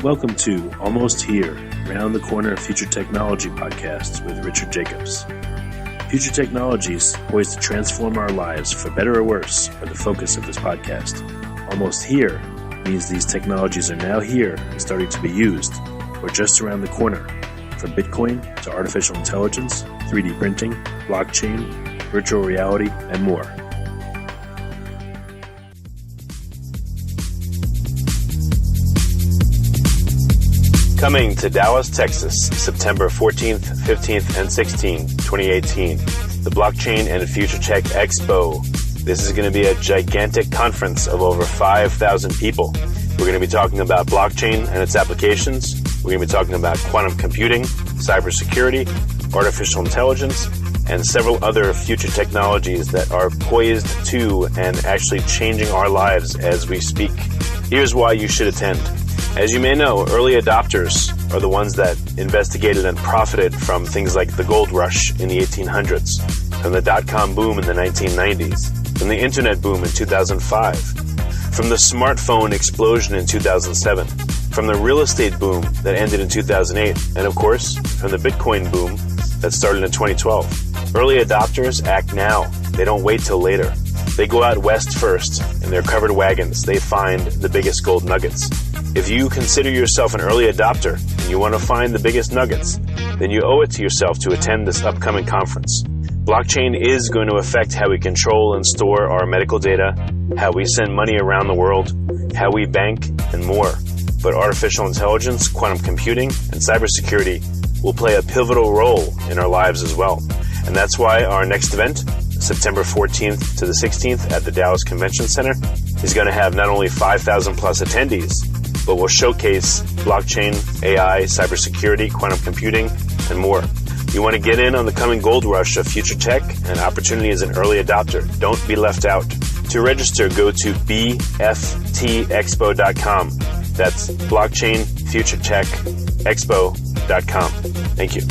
Welcome to Almost Here, Round the Corner Future Technology Podcasts with Richard Jacobs. Future technologies poised to transform our lives for better or worse are the focus of this podcast. Almost here means these technologies are now here and starting to be used, or just around the corner, from Bitcoin to artificial intelligence, 3D printing, blockchain, virtual reality, and more. Coming to Dallas, Texas, September 14th, 15th, and 16th, 2018, the Blockchain and Future Tech Expo. This is going to be a gigantic conference of over 5,000 people. We're going to be talking about blockchain and its applications. We're going to be talking about quantum computing, cybersecurity, artificial intelligence, and several other future technologies that are poised to and actually changing our lives as we speak. Here's why you should attend. As you may know, early adopters are the ones that investigated and profited from things like the gold rush in the 1800s, from the dot-com boom in the 1990s, from the internet boom in 2005, from the smartphone explosion in 2007, from the real estate boom that ended in 2008, and of course, from the Bitcoin boom that started in 2012. Early adopters act now. They don't wait till later. They go out west first, in their covered wagons. They find the biggest gold nuggets. If you consider yourself an early adopter and you want to find the biggest nuggets, then you owe it to yourself to attend this upcoming conference. Blockchain is going to affect how we control and store our medical data, how we send money around the world, how we bank, and more. But artificial intelligence, quantum computing, and cybersecurity will play a pivotal role in our lives as well. And that's why our next event, September 14th to the 16th at the Dallas Convention Center, is going to have not only 5,000 plus attendees, but will showcase blockchain, AI, cybersecurity, quantum computing, and more. You want to get in on the coming gold rush of future tech and opportunity as an early adopter. Don't be left out. To register, go to bftexpo.com. That's Blockchain Future Tech Expo.com. Thank you.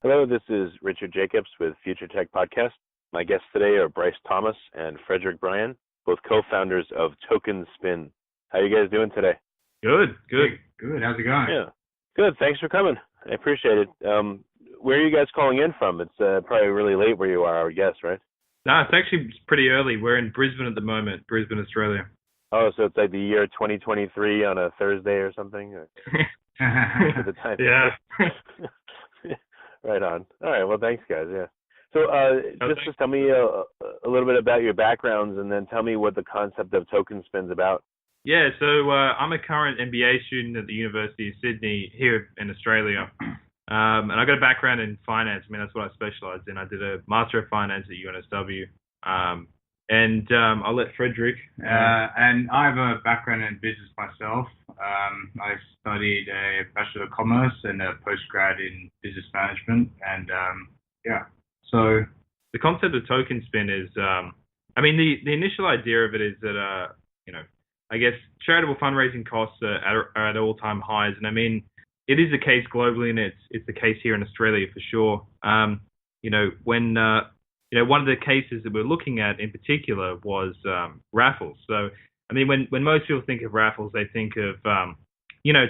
Hello, this is Richard Jacobs with Future Tech Podcast. My guests today are Bryce Thomas and Frederick Brien, both co-founders of Tokenspin. How are you guys doing today? Good. How's it going? Yeah, good. Thanks for coming. I appreciate it. Where are you guys calling in from? It's probably really late where you are, I would guess, right? No, it's actually pretty early. We're in Brisbane at the moment, Brisbane, Australia. Oh, so it's like the year 2023 on a Thursday or something? At the time. Yeah. Right on. All right. Well, thanks, guys. Yeah. So just tell me a little bit about your backgrounds and then tell me what the concept of Tokenspin's about. Yeah, so I'm a current MBA student at the University of Sydney here in Australia. And I got a background in finance. I mean, that's what I specialized in. I did a Master of Finance at UNSW. I'll let Frederick. And I have a background in business myself. I studied a Bachelor of Commerce and a postgrad in business management. And so the concept of Tokenspin is, the initial idea of it is that, I guess charitable fundraising costs are at all-time highs. And I mean, it is the case globally, and it's the case here in Australia for sure. When one of the cases that we're looking at in particular was raffles. So, I mean, when most people think of raffles, they think of,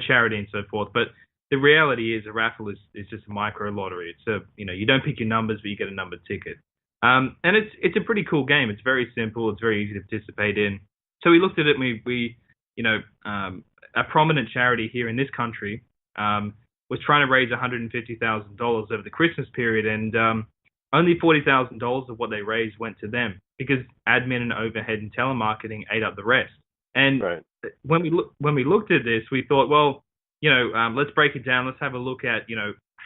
charity and so forth. But the reality is a raffle is just a micro lottery. It's you don't pick your numbers, but you get a numbered ticket. And it's a pretty cool game. It's very simple. It's very easy to participate in. So we looked at it and a prominent charity here in this country was trying to raise $150,000 over the Christmas period, and only $40,000 of what they raised went to them because admin and overhead and telemarketing ate up the rest. And right. when we looked at this, we thought, well, let's break it down. Let's have a look at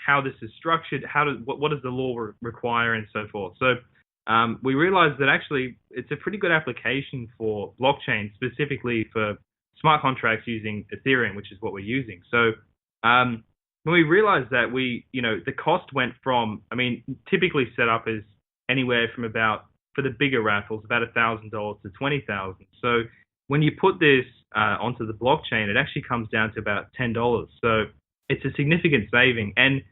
how this is structured. What does the law require and so forth. So we realized that actually it's a pretty good application for blockchain, specifically for smart contracts using Ethereum, which is what we're using. So when we realized that the cost went from, typically set up as anywhere from about, for the bigger raffles, about $1,000 to $20,000. So when you put this onto the blockchain, it actually comes down to about $10. So it's a significant saving, and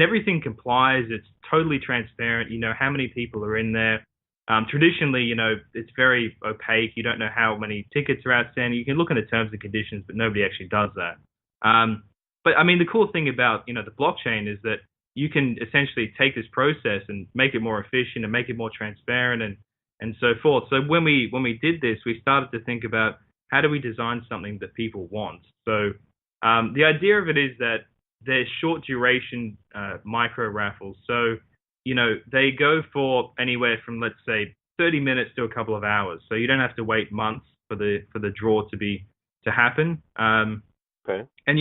everything complies. It's totally transparent. You know how many people are in there. Traditionally, it's very opaque. You don't know how many tickets are outstanding. You can look in the terms and conditions, but nobody actually does that. But I mean, the cool thing about, the blockchain is that you can essentially take this process and make it more efficient and make it more transparent and so forth. So when we did this, we started to think about how do we design something that people want. So the idea of it is that they're short duration micro raffles. So they go for anywhere from, let's say, 30 minutes to a couple of hours. So you don't have to wait months for the draw to happen. Okay. And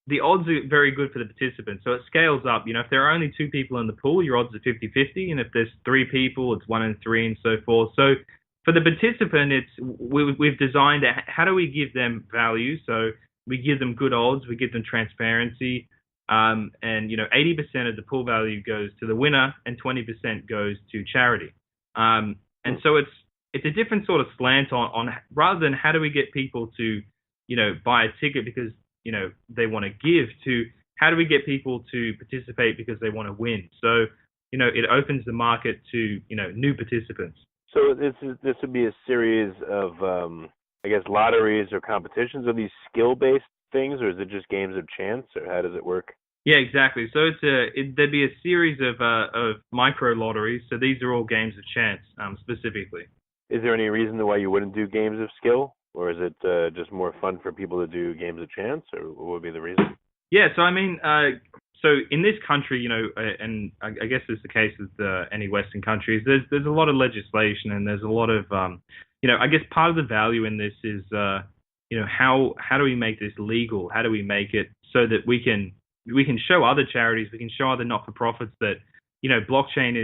the odds are very good for the participants. So it scales up. If there are only 2 people in the pool, your odds are 50-50, and if there's 3 people, it's 1 in 3, and so forth. So for the participant, we've designed how do we give them value? So we give them good odds, we give them transparency. And 80% of the pool value goes to the winner and 20% goes to charity. And so it's a different sort of slant on rather than how do we get people to buy a ticket because they want to give, to how do we get people to participate because they want to win. So it opens the market to new participants. So this would be a series of I guess lotteries or competitions. Are these skill-based things, or is it just games of chance, or how does it work? Yeah, exactly. So there'd be a series of micro lotteries. So these are all games of chance, specifically. Is there any reason why you wouldn't do games of skill, or is it just more fun for people to do games of chance, or what would be the reason? Yeah, so I mean, so in this country, and I guess it's the case with any Western countries. There's a lot of legislation, and there's a lot of I guess part of the value in this is how do we make this legal? How do we make it so that we can show other charities, we can show other not-for-profits that, blockchain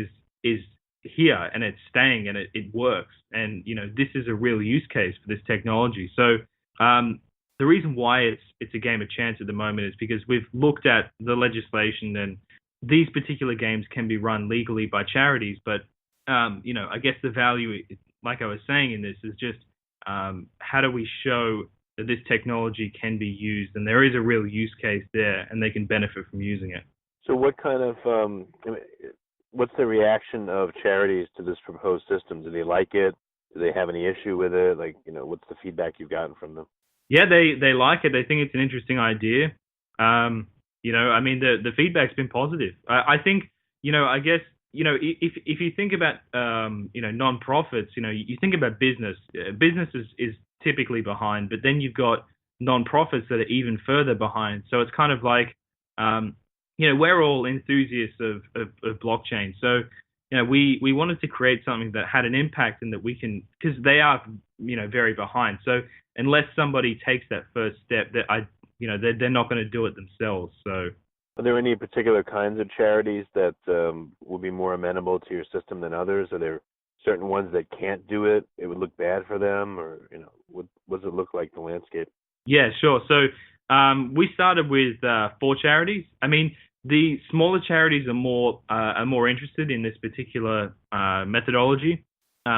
is here and it's staying and it works. And, this is a real use case for this technology. So the reason why it's a game of chance at the moment is because we've looked at the legislation, and these particular games can be run legally by charities. But, I guess the value, like I was saying in this, is just how do we show that this technology can be used, and there is a real use case there, and they can benefit from using it. So what kind of, what's the reaction of charities to this proposed system? Do they like it? Do they have any issue with it? Like, what's the feedback you've gotten from them? Yeah, they like it. They think it's an interesting idea. I mean, the feedback's been positive. I think, I guess, if you think about, nonprofits, you think about business. Business is typically behind, but then you've got nonprofits that are even further behind. So it's kind of like, we're all enthusiasts of blockchain. So, we wanted to create something that had an impact and that we can, because they are, very behind. So unless somebody takes that first step, they're not going to do it themselves. So. Are there any particular kinds of charities that will be more amenable to your system than others? Are there certain ones that can't do it? It would look bad for them, or what does it look like, the landscape? Yeah, sure. So we started with 4 charities. I mean, the smaller charities are more interested in this particular methodology,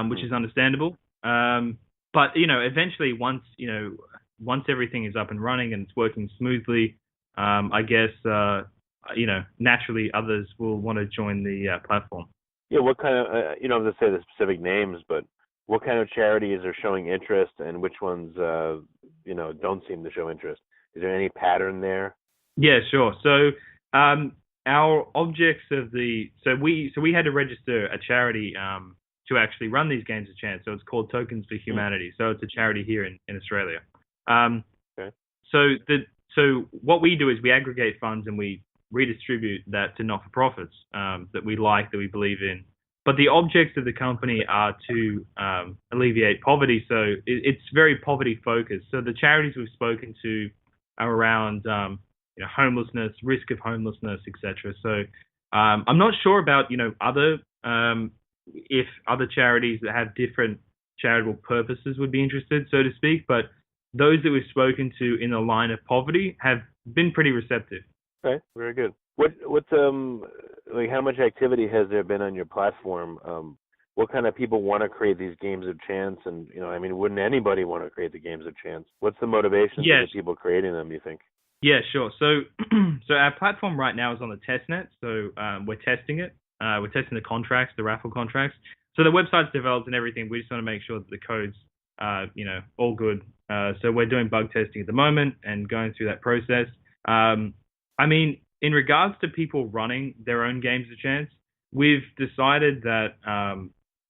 which is understandable. But eventually, once everything is up and running and it's working smoothly, I guess naturally others will want to join the platform. Yeah, what kind of you don't have to say the specific names, but what kind of charities are showing interest, and which ones don't seem to show interest? Is there any pattern there? Yeah, sure. So our objects of so we had to register a charity to actually run these games of chance. So it's called Tokens for Humanity. So it's a charity here in Australia. Okay. So what we do is we aggregate funds and we redistribute that to not-for-profits that we like, that we believe in. But the objects of the company are to alleviate poverty. So it's very poverty-focused. So the charities we've spoken to are around homelessness, risk of homelessness, etc. So I'm not sure about if other charities that have different charitable purposes would be interested, so to speak. But those that we've spoken to in the line of poverty have been pretty receptive. Okay, very good. What's how much activity has there been on your platform? What kind of people want to create these games of chance? And wouldn't anybody want to create the games of chance? What's the motivation for the people creating them, you think? Yeah, sure. So our platform right now is on the test net. So we're testing it. We're testing the contracts, the raffle contracts. So the website's developed and everything. We just want to make sure that the code's, all good. So we're doing bug testing at the moment and going through that process. In regards to people running their own games of chance, we've decided that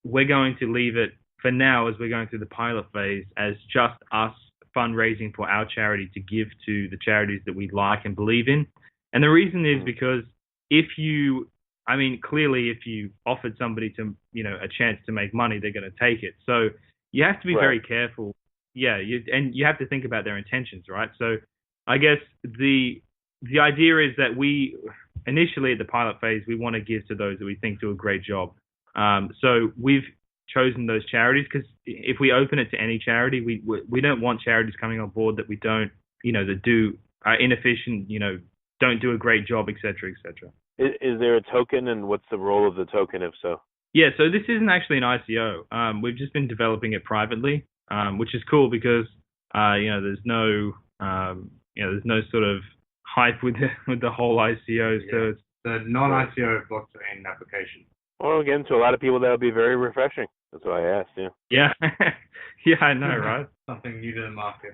we're going to leave it for now, as we're going through the pilot phase, as just us fundraising for our charity to give to the charities that we like and believe in. And the reason is because clearly if you offered somebody to, a chance to make money, they're going to take it. So you have to be very careful. Yeah. You have to think about their intentions, right? So I guess the idea is that we initially at the pilot phase, we want to give to those that we think do a great job. So we've chosen those charities because if we open it to any charity, we don't want charities coming on board that we don't, that are inefficient, don't do a great job, et cetera, et cetera. Is there a token, and what's the role of the token, if so? Yeah, so this isn't actually an ICO. We've just been developing it privately, which is cool because there's no sort of hype with the whole ICO. Yeah. So it's the non-ICO blockchain application. Well, again, to a lot of people, that would be very refreshing. That's why I asked. Yeah. Yeah, yeah, I know, right? Something new to the market.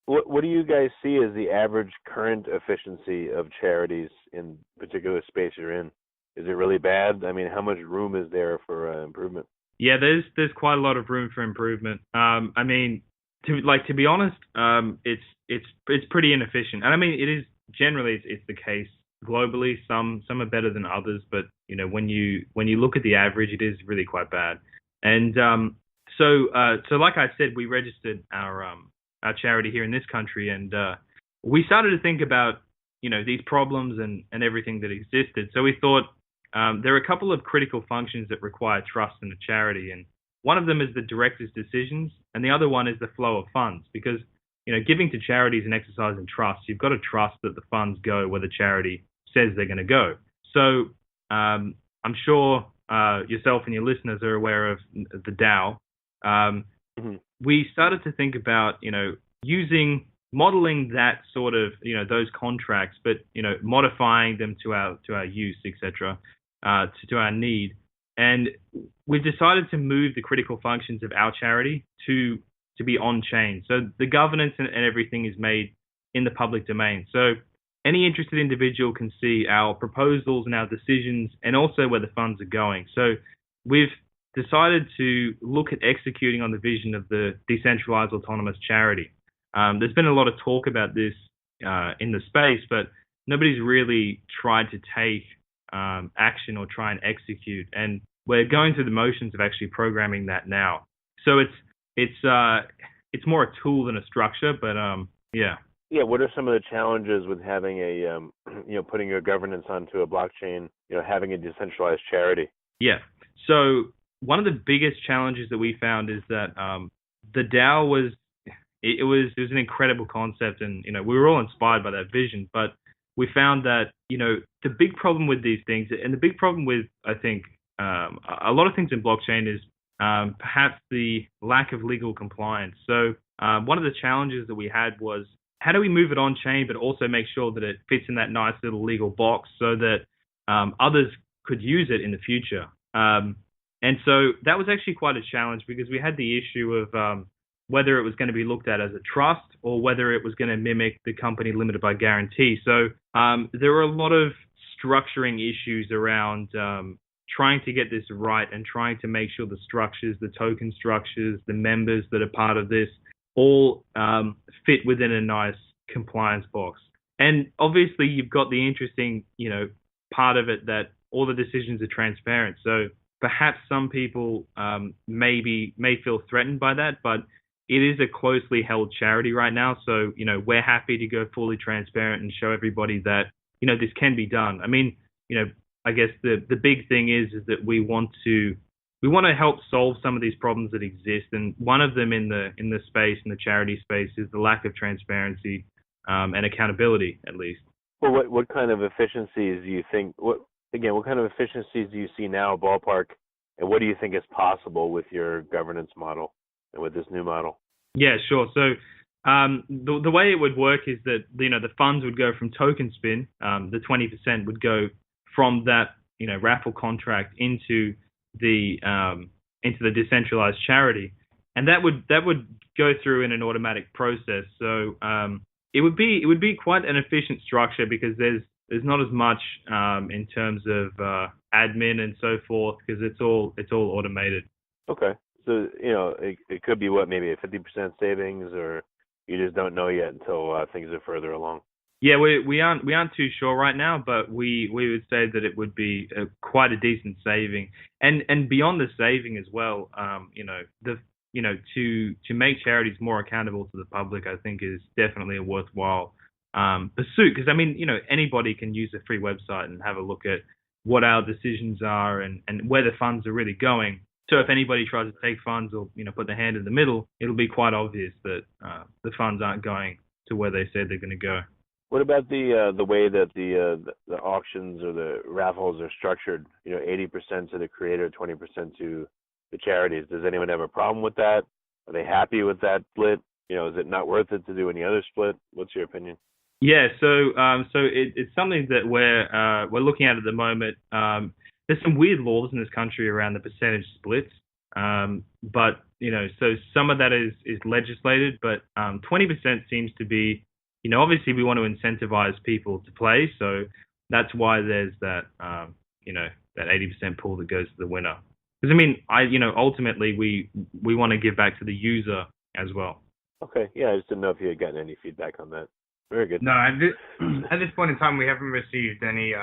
What do you guys see as the average current efficiency of charities in particular space you're in? Is it really bad? I mean, how much room is there for improvement? Yeah, there's quite a lot of room for improvement. To be honest, it's pretty inefficient, and it is generally it's the case globally. Some are better than others, but when you look at the average, it is really quite bad. And so like I said, we registered our charity here in this country, and we started to think about these problems and everything that existed. So we thought there are a couple of critical functions that require trust in a charity, and one of them is the director's decisions, and the other one is the flow of funds. Because giving to charities and exercising trust, you've got to trust that the funds go where the charity says they're going to go. So I'm sure yourself and your listeners are aware of the DAO. We started to think about, modeling that sort of, those contracts, but, modifying them to our use, etc., to our need. And we've decided to move the critical functions of our charity to be on chain. So the governance and everything is made in the public domain. So any interested individual can see our proposals and our decisions and also where the funds are going. So we've decided to look at executing on the vision of the decentralized autonomous charity. There's been a lot of talk about this in the space, but nobody's really tried to take action or try and execute. And we're going through the motions of actually programming that now. So it's more a tool than a structure, but yeah. Yeah, what are some of the challenges with having a putting your governance onto a blockchain, having a decentralized charity? Yeah. So one of the biggest challenges that we found is that the DAO was an incredible concept, and we were all inspired by that vision. But we found that the big problem with these things, and the big problem with I think a lot of things in blockchain is perhaps the lack of legal compliance. So one of the challenges that we had was, how do we move it on chain, but also make sure that it fits in that nice little legal box so that others could use it in the future? And so that was actually quite a challenge, because we had the issue of whether it was going to be looked at as a trust or whether it was going to mimic the company limited by guarantee. So there were a lot of structuring issues around trying to get this right and trying to make sure the structures, the token structures, the members that are part of this all fit within a nice compliance box. And obviously you've got the interesting, part of it that all the decisions are transparent. So perhaps some people may feel threatened by that, but it is a closely held charity right now. So, we're happy to go fully transparent and show everybody that, this can be done. I guess the big thing is that we want to help solve some of these problems that exist, and one of them in the space, in the charity space, is the lack of transparency and accountability, at least. Well, what kind of efficiencies do you think? What kind of efficiencies do you see now, ballpark, and what do you think is possible with your governance model and with this new model? Yeah, sure. So the way it would work is that the funds would go from Tokenspin. The 20% would go from that raffle contract into the into the decentralized charity, and that would go through in an automatic process. So it would be quite an efficient structure because there's not as much in terms of admin and so forth because it's all automated. Okay. So, it could be maybe a 50% savings, or you just don't know yet until things are further along. Yeah, we aren't too sure right now, but we would say that it would be quite a decent saving, and beyond the saving as well. To make charities more accountable to the public, I think is definitely a worthwhile pursuit. Because anybody can use a free website and have a look at what our decisions are and where the funds are really going. So if anybody tries to take funds or put their hand in the middle, it'll be quite obvious that the funds aren't going to where they said they're going to go. What about the way that the auctions or the raffles are structured? 80% to the creator, 20% to the charities. Does anyone have a problem with that? Are they happy with that split? Is it not worth it to do any other split? What's your opinion? Yeah, so it's something that we're looking at the moment. There's some weird laws in this country around the percentage splits, but so some of that is legislated, but 20% seems to be, obviously we want to incentivize people to play, so that's why there's that that 80% pool that goes to the winner. Because ultimately we want to give back to the user as well. Okay, yeah, I just didn't know if you had gotten any feedback on that. Very good. No, at this point in time, we haven't received any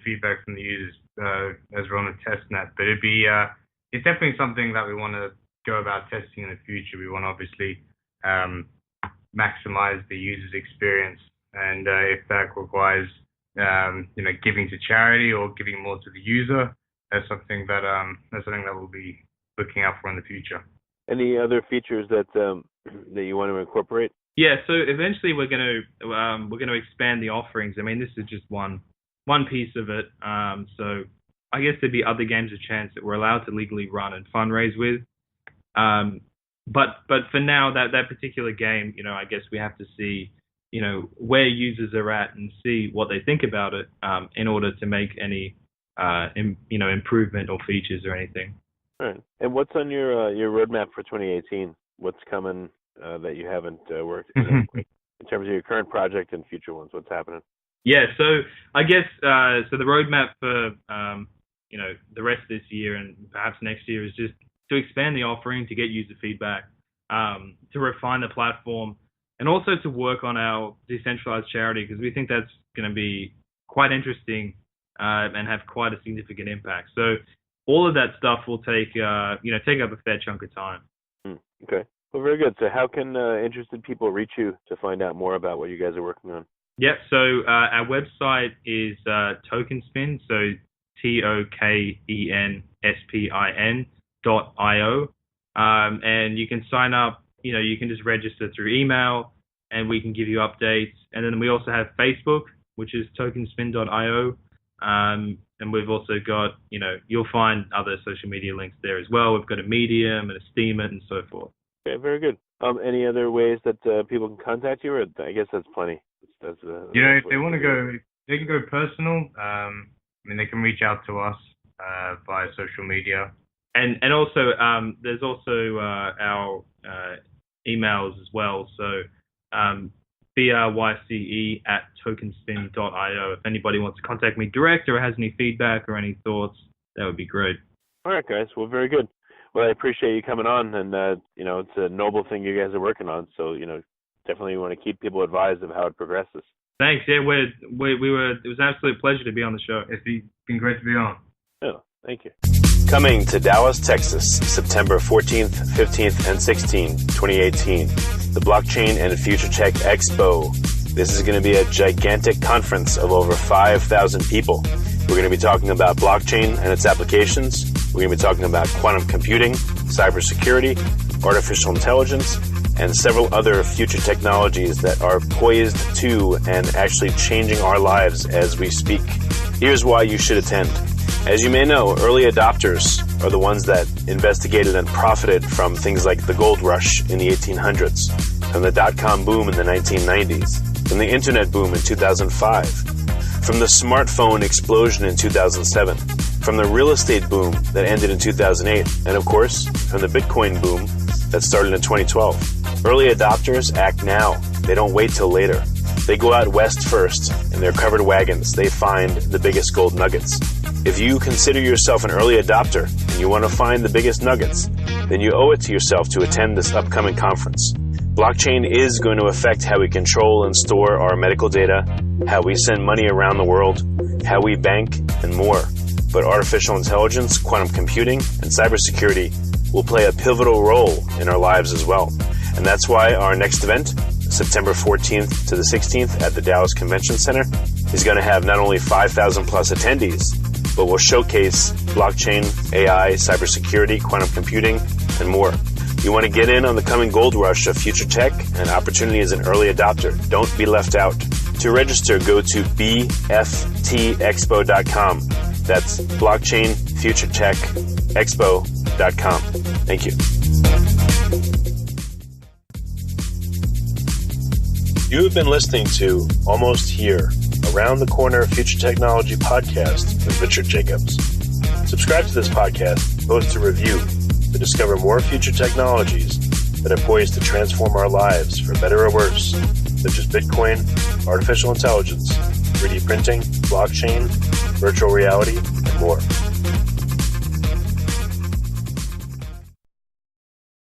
feedback from the users as we're on the test net. But it's definitely something that we want to go about testing in the future. We want to obviously maximize the user's experience, and if that requires giving to charity or giving more to the user, that's something that we'll be looking out for in the future. Any other features that you want to incorporate? Yeah, so eventually we're going to expand the offerings. This is just one piece of it. So I guess there'd be other games of chance that we're allowed to legally run and fundraise with. But for now, that particular game, I guess we have to see, where users are at and see what they think about it in order to make any improvement or features or anything. All right. And what's on your roadmap for 2018? What's coming that you haven't worked in terms of your current project and future ones? What's happening? Yeah, so I guess so the roadmap for the rest of this year and perhaps next year is just to expand the offering, to get user feedback, to refine the platform, and also to work on our decentralized charity, because we think that's going to be quite interesting and have quite a significant impact. So all of that stuff will take up a fair chunk of time. Okay. Well, very good. So how can interested people reach you to find out more about what you guys are working on? Yep. So our website is Tokenspin, so TOKENSPIN.io. And you can sign up, you can just register through email and we can give you updates. And then we also have Facebook, which is tokenspin.io. And we've also got, you'll find other social media links there as well. We've got a Medium and a Steemit and so forth. Okay, very good. Any other ways that people can contact you? Or I guess that's plenty. That's if they want to go, they can go personal. They can reach out to us via social media. And also, there's also our emails as well. So bryce@tokenspin.io. If anybody wants to contact me direct or has any feedback or any thoughts, that would be great. All right, guys. Well, very good. Well, I appreciate you coming on, and it's a noble thing you guys are working on. So definitely want to keep people advised of how it progresses. Thanks. Yeah, we were. It was an absolute pleasure to be on the show. It's been great to be on. Oh, thank you. Coming to Dallas, Texas, September 14th, 15th, and 16th, 2018, the Blockchain and Future Tech Expo. This is going to be a gigantic conference of over 5,000 people. We're going to be talking about blockchain and its applications. We're going to be talking about quantum computing, cybersecurity, artificial intelligence, and several other future technologies that are poised to and actually changing our lives as we speak. Here's why you should attend. As you may know, early adopters are the ones that investigated and profited from things like the gold rush in the 1800s, from the dot-com boom in the 1990s, from the internet boom in 2005, from the smartphone explosion in 2007, from the real estate boom that ended in 2008, and of course, from the Bitcoin boom that started in 2012. Early adopters act now. They don't wait till later. They go out west first. In their covered wagons, they find the biggest gold nuggets. If you consider yourself an early adopter and you want to find the biggest nuggets, then you owe it to yourself to attend this upcoming conference. Blockchain is going to affect how we control and store our medical data, how we send money around the world, how we bank, and more. But artificial intelligence, quantum computing, and cybersecurity will play a pivotal role in our lives as well. And that's why our next event, September 14th to the 16th at the Dallas Convention Center, is going to have not only 5,000 plus attendees, but will showcase blockchain, AI, cybersecurity, quantum computing, and more. You want to get in on the coming gold rush of future tech and opportunity as an early adopter. Don't be left out. To register, go to bftexpo.com. That's blockchainfuturetechexpo.com. Thank you. You have been listening to Almost Here, Around the Corner Future Technology podcast with Richard Jacobs. Subscribe to this podcast, post a review to discover more future technologies that are poised to transform our lives for better or worse, such as Bitcoin, artificial intelligence, 3D printing, blockchain, virtual reality, and more.